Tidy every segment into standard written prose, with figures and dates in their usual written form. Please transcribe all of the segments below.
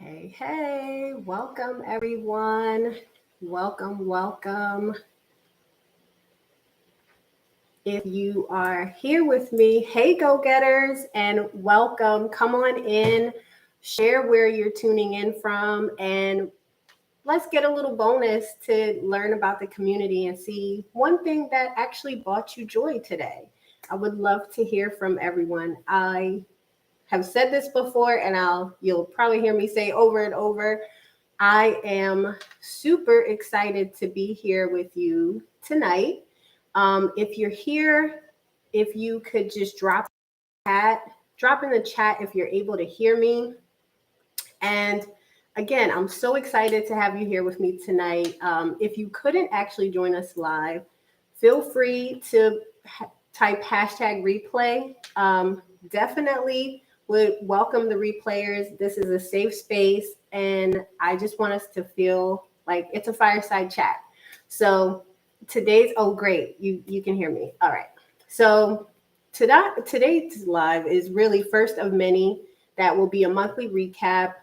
Hey, welcome everyone. Welcome. If you are here with me, hey, go getters, and welcome. Come on in, share where you're tuning in from, and let's get a little bonus to learn about the community and see one thing that actually brought you joy today. I would love to hear from everyone. I have said this before, and you'll probably hear me say over and over. I am super excited to be here with you tonight. If you're here, if you could just drop in the chat if you're able to hear me. And again, I'm so excited to have you here with me tonight. If you couldn't actually join us live, feel free to type hashtag replay. Definitely would welcome the replayers. This is a safe space, and I just want us to feel like it's a fireside chat. So great, you can hear me. All right. So today's live is really first of many that will be a monthly recap,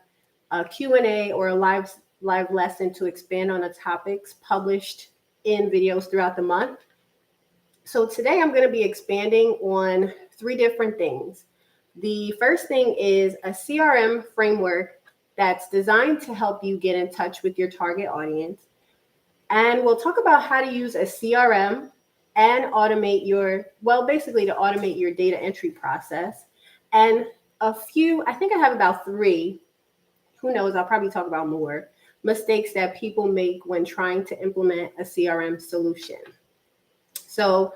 a Q&A, or a live lesson to expand on the topics published in videos throughout the month. So today I'm going to be expanding on 3 different things. The first thing is a CRM framework that's designed to help you get in touch with your target audience. And we'll talk about how to use a CRM and automate to automate your data entry process. And I think I have about 3, who knows, I'll probably talk about more, mistakes that people make when trying to implement a CRM solution. So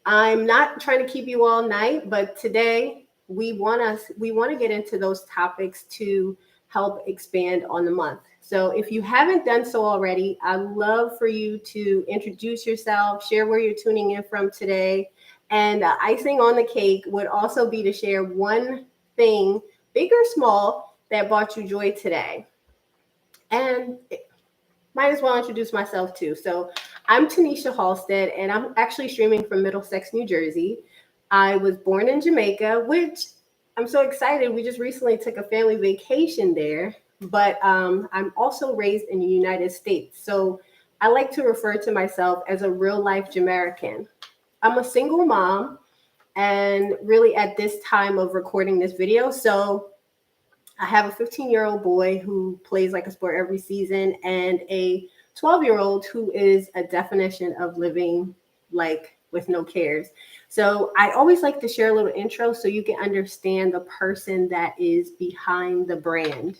I'm not trying to keep you all night, but today we want to get into those topics to help expand on the month. So if you haven't done so already, I'd love for you to introduce yourself, share where you're tuning in from today. And icing on the cake would also be to share one thing, big or small, that brought you joy today. And might as well introduce myself too. So I'm Tanisha Halstead, and I'm actually streaming from Middlesex, New Jersey. I was born in Jamaica, which I'm so excited. We just recently took a family vacation there, but I'm also raised in the United States. So I like to refer to myself as a real life Jamaican. I'm a single mom, and really at this time of recording this video, so I have a 15-year-old boy who plays like a sport every season and a 12-year-old who is a definition of living like with no cares. So I always like to share a little intro so you can understand the person that is behind the brand.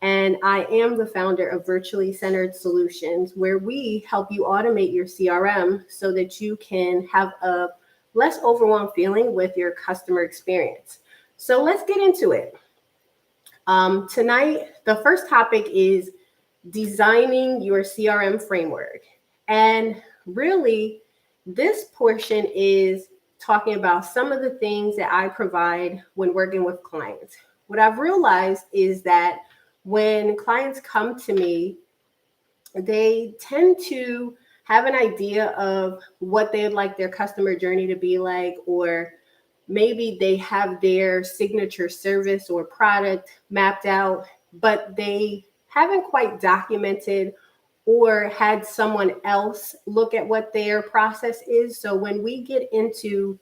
And I am the founder of Virtually Centered Solutions, where we help you automate your CRM so that you can have a less overwhelmed feeling with your customer experience. So let's get into it. Tonight, the first topic is designing your CRM framework. And really, this portion is talking about some of the things that I provide when working with clients. What I've realized is that when clients come to me, they tend to have an idea of what they'd like their customer journey to be like, or maybe they have their signature service or product mapped out, but they haven't quite documented or had someone else look at what their process is. So when we get into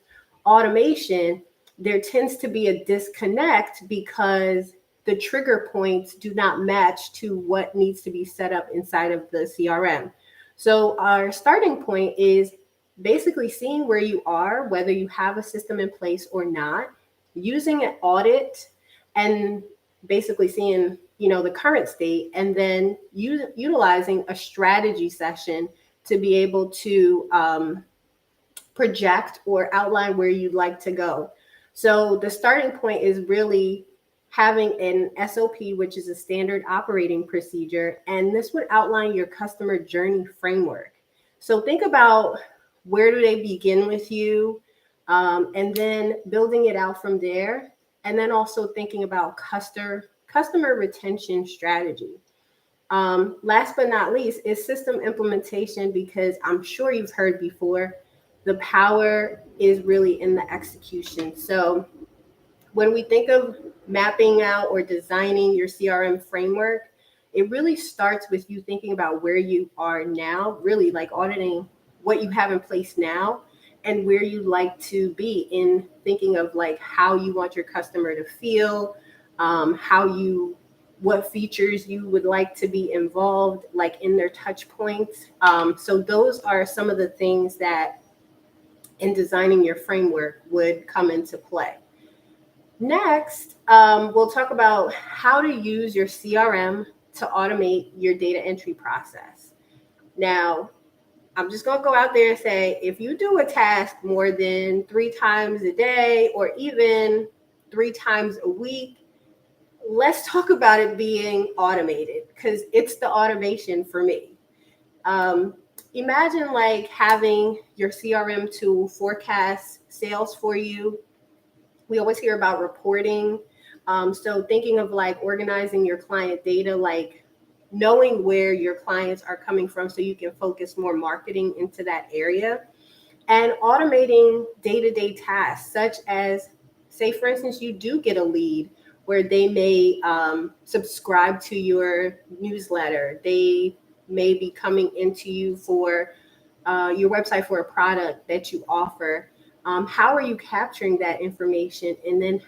automation, there tends to be a disconnect because the trigger points do not match to what needs to be set up inside of the CRM. So our starting point is basically seeing where you are, whether you have a system in place or not, using an audit and basically seeing, the current state, and then utilizing a strategy session to be able to project or outline where you'd like to go. So the starting point is really having an SOP, which is a standard operating procedure, and this would outline your customer journey framework. So think about, where do they begin with you? And then building it out from there. And then also thinking about customer retention strategy. Last but not least is system implementation, because I'm sure you've heard before, the power is really in the execution. So When we think of mapping out or designing your CRM framework, it really starts with you thinking about where you are now, really like auditing what you have in place now and where you'd like to be, in thinking of like how you want your customer to feel, what features you would like to be involved, like in their touch points. So those are some of the things that in designing your framework would come into play. Next, we'll talk about how to use your CRM to automate your data entry process. Now, I'm just going to go out there and say, if you do a task more than 3 times a day or even 3 times a week, let's talk about it being automated, because it's the automation for me. Imagine like having your CRM tool forecast sales for you. We always hear about reporting. So thinking of like organizing your client data, like knowing where your clients are coming from so you can focus more marketing into that area, and automating day-to-day tasks, such as, say, for instance, you do get a lead where they may subscribe to your newsletter. They may be coming into you for your website for a product that you offer. How are you capturing that information? And then,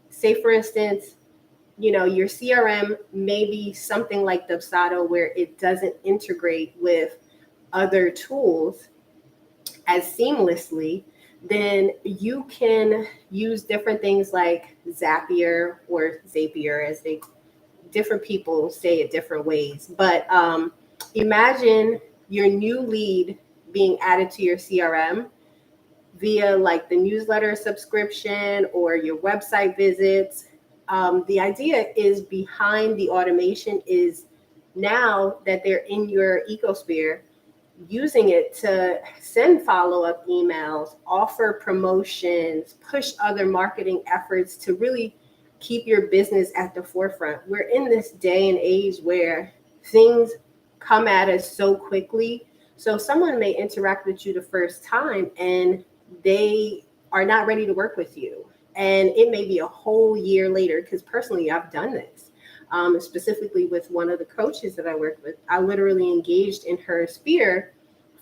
say, for instance, your CRM may be something like Dubsado, where it doesn't integrate with other tools as seamlessly. Then you can use different things like Zapier or Zapier, as different people say it different ways. But imagine your new lead being added to your CRM via like the newsletter subscription or your website visits. The idea is behind the automation is, now that they're in your ecosphere, using it to send follow-up emails, offer promotions, push other marketing efforts to really keep your business at the forefront. We're in this day and age where things come at us so quickly. So someone may interact with you the first time and they are not ready to work with you. And it may be a whole year later, because personally, I've done this. Specifically with one of the coaches that I worked with, I literally engaged in her sphere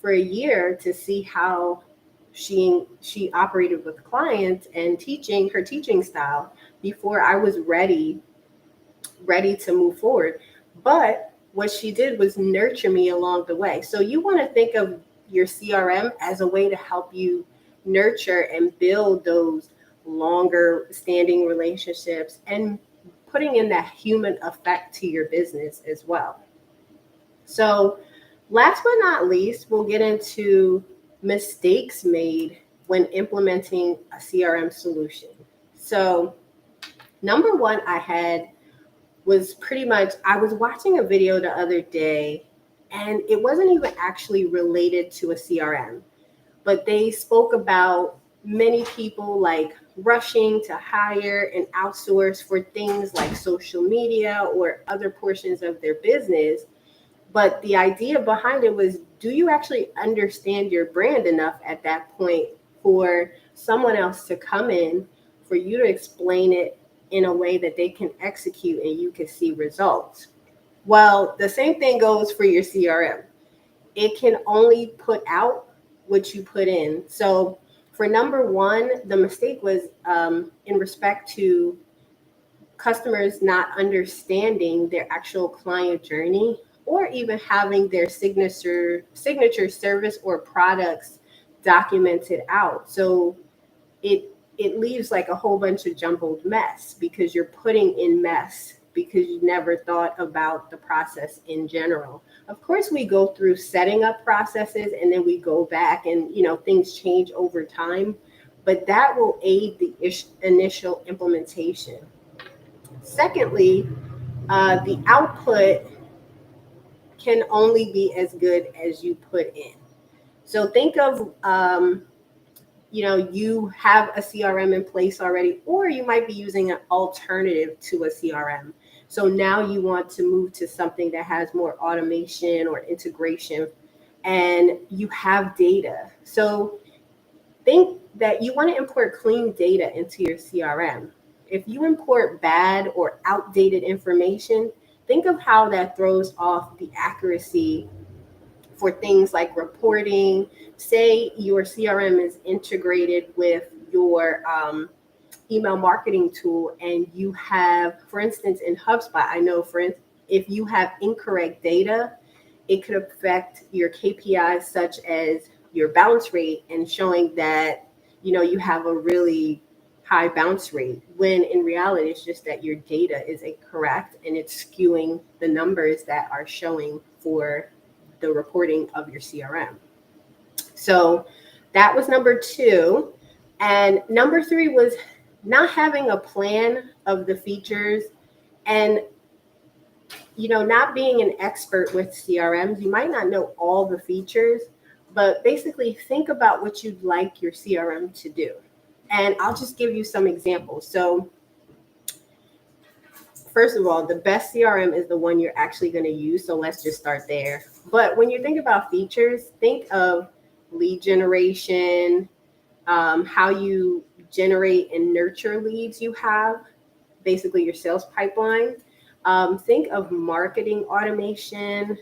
for a year to see how she operated with clients and teaching her teaching style before I was ready to move forward. But what she did was nurture me along the way. So you want to think of your CRM as a way to help you nurture and build those longer standing relationships and putting in that human effect to your business as well. So last but not least, we'll get into mistakes made when implementing a CRM solution. So number one I had was pretty much, I was watching a video the other day, and it wasn't even actually related to a CRM, but they spoke about many people like rushing to hire and outsource for things like social media or other portions of their business. But the idea behind it was, do you actually understand your brand enough at that point for someone else to come in, for you to explain it in a way that they can execute and you can see results? Well, the same thing goes for your CRM. It can only put out what you put in. So for number one, the mistake was in respect to customers not understanding their actual client journey, or even having their signature service or products documented out. So it leaves like a whole bunch of jumbled mess, because you're putting in mess because you never thought about the process in general. Of course, we go through setting up processes and then we go back and, things change over time, but that will aid the initial implementation. Secondly, the output can only be as good as you put in. So think of, you have a CRM in place already, or you might be using an alternative to a CRM. So now you want to move to something that has more automation or integration, and you have data. So think that you want to import clean data into your CRM. if you import bad or outdated information, think of how that throws off the accuracy for things like reporting. Say your CRM is integrated with your email marketing tool, and you have, for instance, in HubSpot, I know if you have incorrect data, it could affect your KPIs such as your bounce rate, and showing that you have a really high bounce rate, when in reality it's just that your data is incorrect and it's skewing the numbers that are showing for the reporting of your CRM. So that was number 2. And number 3 was not having a plan of the features, and not being an expert with CRMs. You might not know all the features, but basically think about what you'd like your CRM to do. And I'll just give you some examples. So first of all, the best CRM is the one you're actually going to use. So let's just start there. But when you think about features, think of lead generation, how you generate and nurture leads you have, basically your sales pipeline. Think of marketing automation,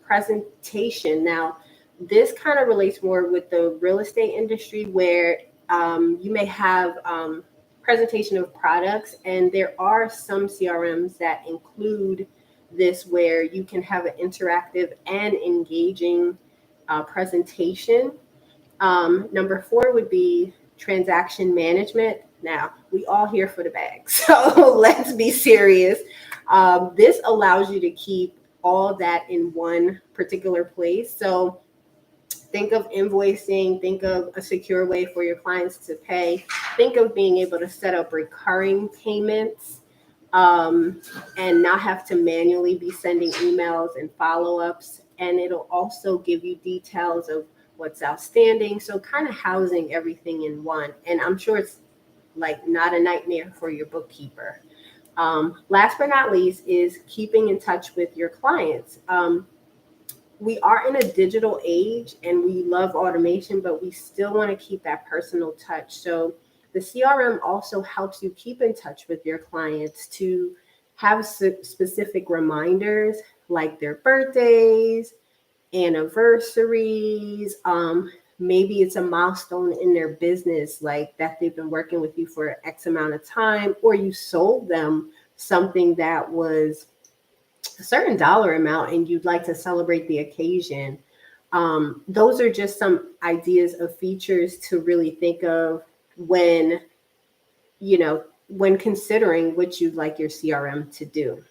presentation. Now, this kind of relates more with the real estate industry, where you may have presentation of products, and there are some CRMs that include this, where you can have an interactive and engaging presentation. Number 4 would be transaction management. Now, we all here for the bag, so let's be serious. This allows you to keep all that in one particular place. So think of invoicing, think of a secure way for your clients to pay, think of being able to set up recurring payments, and not have to manually be sending emails and follow-ups. And it'll also give you details of what's outstanding. So kind of housing everything in one. And I'm sure it's like not a nightmare for your bookkeeper. Last but not least is keeping in touch with your clients. We are in a digital age and we love automation, but we still want to keep that personal touch. So the CRM also helps you keep in touch with your clients to have specific reminders like their birthdays, anniversaries. Maybe it's a milestone in their business, like that they've been working with you for X amount of time, or you sold them something that was a certain dollar amount and you'd like to celebrate the occasion. Those are just some ideas of features to really think of when considering what you'd like your CRM to do.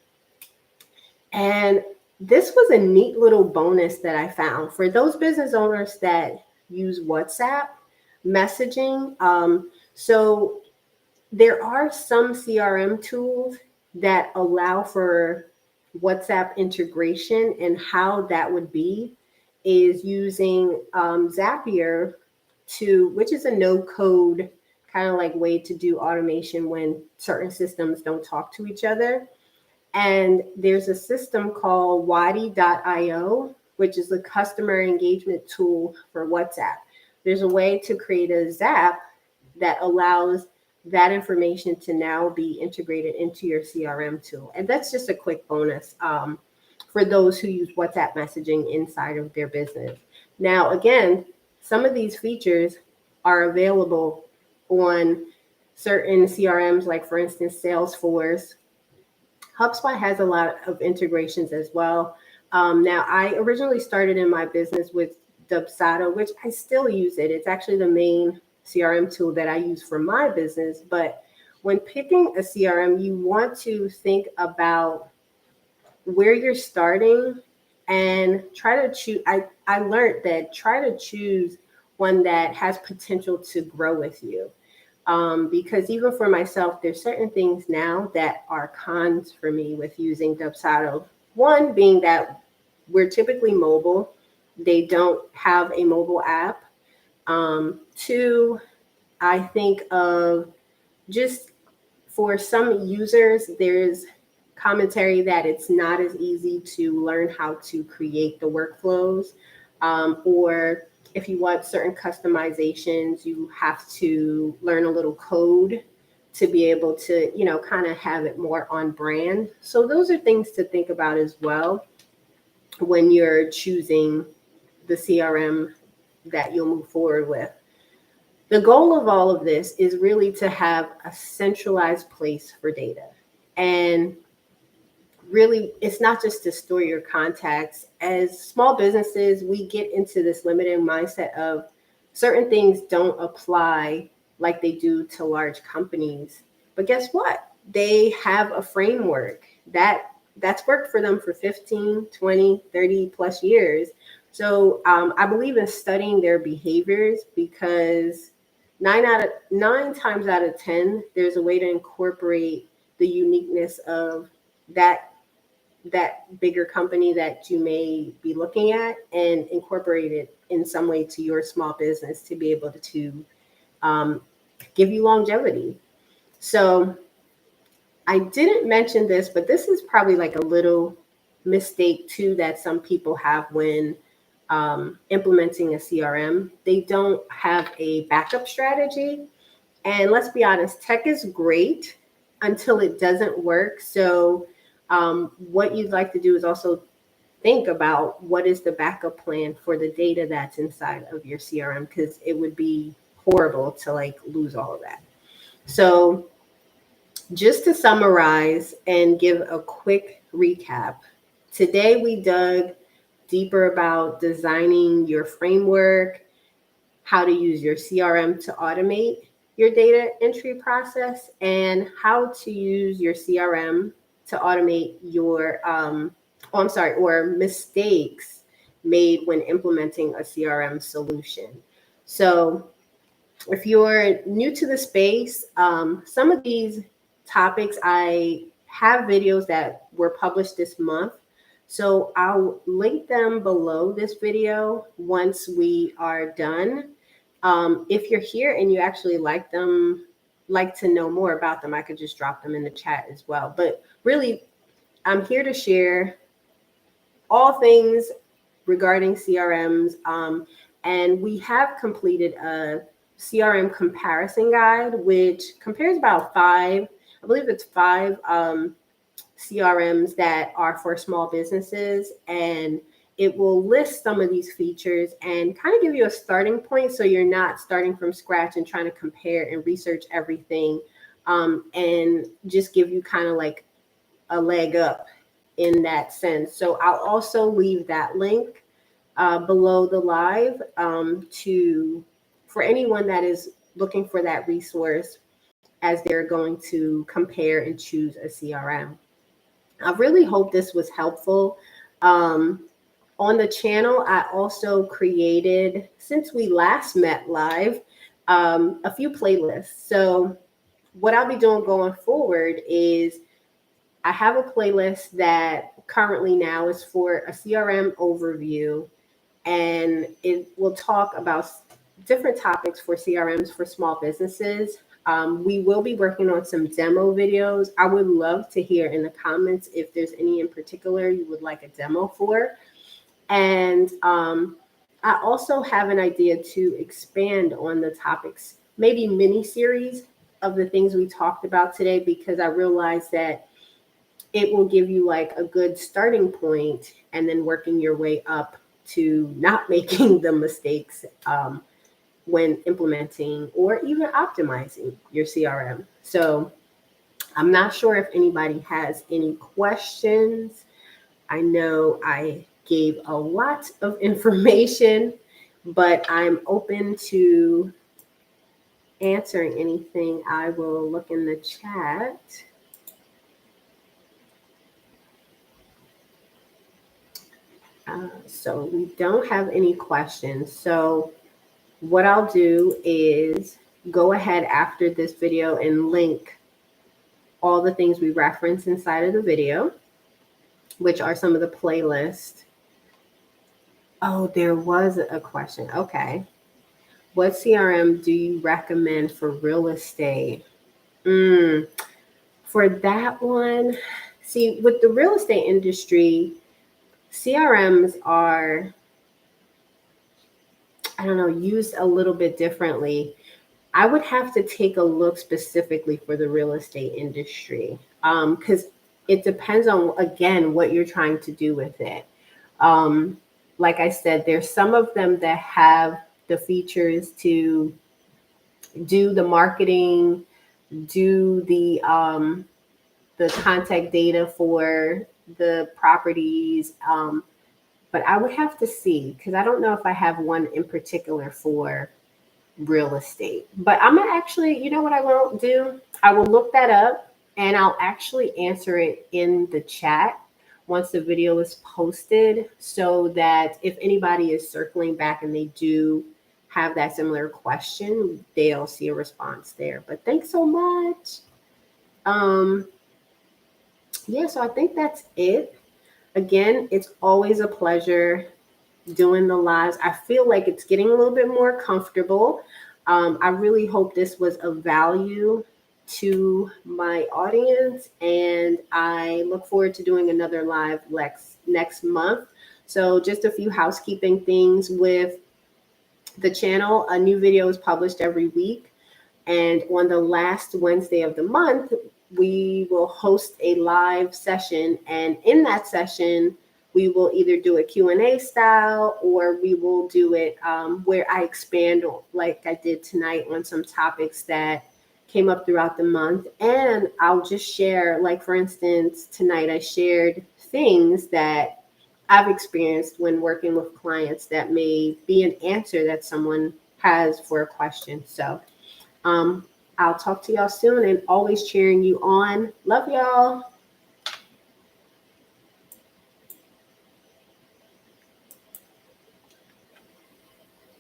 And this was a neat little bonus that I found for those business owners that use WhatsApp messaging. So there are some CRM tools that allow for WhatsApp integration, and how that would be is using Zapier which is a no code kind of like way to do automation when certain systems don't talk to each other. And there's a system called Wadi.io, which is a customer engagement tool for WhatsApp. There's a way to create a Zap that allows that information to now be integrated into your CRM tool. And that's just a quick bonus for those who use WhatsApp messaging inside of their business. Now, again, some of these features are available on certain CRMs, like for instance, Salesforce. HubSpot has a lot of integrations as well. Now, I originally started in my business with Dubsado, which I still use it. It's actually the main CRM tool that I use for my business. But when picking a CRM, you want to think about where you're starting and try to choose. I learned that try to choose one that has potential to grow with you. Because even for myself, there's certain things now that are cons for me with using Dubsado. One being that we're typically mobile. They don't have a mobile app. 2, I think of just for some users, there's commentary that it's not as easy to learn how to create the workflows, or if you want certain customizations, you have to learn a little code to be able to, kind of have it more on brand. So those are things to think about as well when you're choosing the CRM that you'll move forward with. The goal of all of this is really to have a centralized place for data. And really, it's not just to store your contacts. As small businesses, we get into this limited mindset of certain things don't apply like they do to large companies. But guess what? They have a framework that's worked for them for 15, 20, 30 plus years. So I believe in studying their behaviors, because nine times out of 10, there's a way to incorporate the uniqueness of that bigger company that you may be looking at and incorporate it in some way to your small business to be able to give you longevity. So I didn't mention this, but this is probably like a little mistake too that some people have when implementing a CRM. They don't have a backup strategy. And let's be honest, tech is great until it doesn't work. So what you'd like to do is also think about what is the backup plan for the data that's inside of your CRM, because it would be horrible to like lose all of that. So just to summarize and give a quick recap, today we dug deeper about designing your framework, how to use your CRM to automate your data entry process, and how to use your CRM to automate your, or mistakes made when implementing a CRM solution. So if you're new to the space, some of these topics, I have videos that were published this month. So I'll link them below this video once we are done. If you're here and you actually like to know more about them, I could just drop them in the chat as well. But really, I'm here to share all things regarding CRMs. And we have completed a CRM comparison guide, which compares about five CRMs that are for small businesses. And it will list some of these features and kind of give you a starting point, so you're not starting from scratch and trying to compare and research everything, and just give you kind of like a leg up in that sense. So I'll also leave that link below the live for anyone that is looking for that resource as they're going to compare and choose a CRM. I really hope this was helpful. On the channel, I also created, since we last met live, a few playlists. So what I'll be doing going forward is I have a playlist that currently now is for a CRM overview, and it will talk about different topics for CRMs for small businesses. We will be working on some demo videos. I would love to hear in the comments if there's any in particular you would like a demo for. And I also have an idea to expand on the topics, maybe mini series of the things we talked about today, because I realized that it will give you like a good starting point and then working your way up to not making the mistakes when implementing or even optimizing your CRM. So I'm not sure if anybody has any questions. I know I gave a lot of information, but I'm open to answering anything. I will look in the chat. So we don't have any questions. So what I'll do is go ahead after this video and link all the things we reference inside of the video, which are some of the playlists. Oh, there was a question. Okay. What CRM do you recommend for real estate? For that one, see, with the real estate industry, CRMs are, I don't know, used a little bit differently. I would have to take a look specifically for the real estate industry, because it depends on, again, what you're trying to do with it. Um, like I said, there's some of them that have the features to do the marketing, do the contact data for the properties. But I would have to see because I don't know if I have one in particular for real estate. But I'm gonna actually, you know what I will do? I will look that up and I'll actually answer it in the chat once the video is posted so that if anybody is circling back and they do have that similar question, they'll see a response there. But thanks so much. Um, yeah, so I think that's it. Again, it's always a pleasure doing the lives. I feel like it's getting a little bit more comfortable. I really hope this was of value to my audience, and I look forward to doing another live next month. So, just a few housekeeping things with the channel. A new video is published every week. And on the last Wednesday of the month, we will host a live session. And in that session, we will either do a Q&A style or we will do it where I expand, like I did tonight, on some topics that came up throughout the month. And I'll just share, like, for instance, tonight I shared things that I've experienced when working with clients that may be an answer that someone has for a question. So I'll talk to y'all soon and always cheering you on. Love y'all.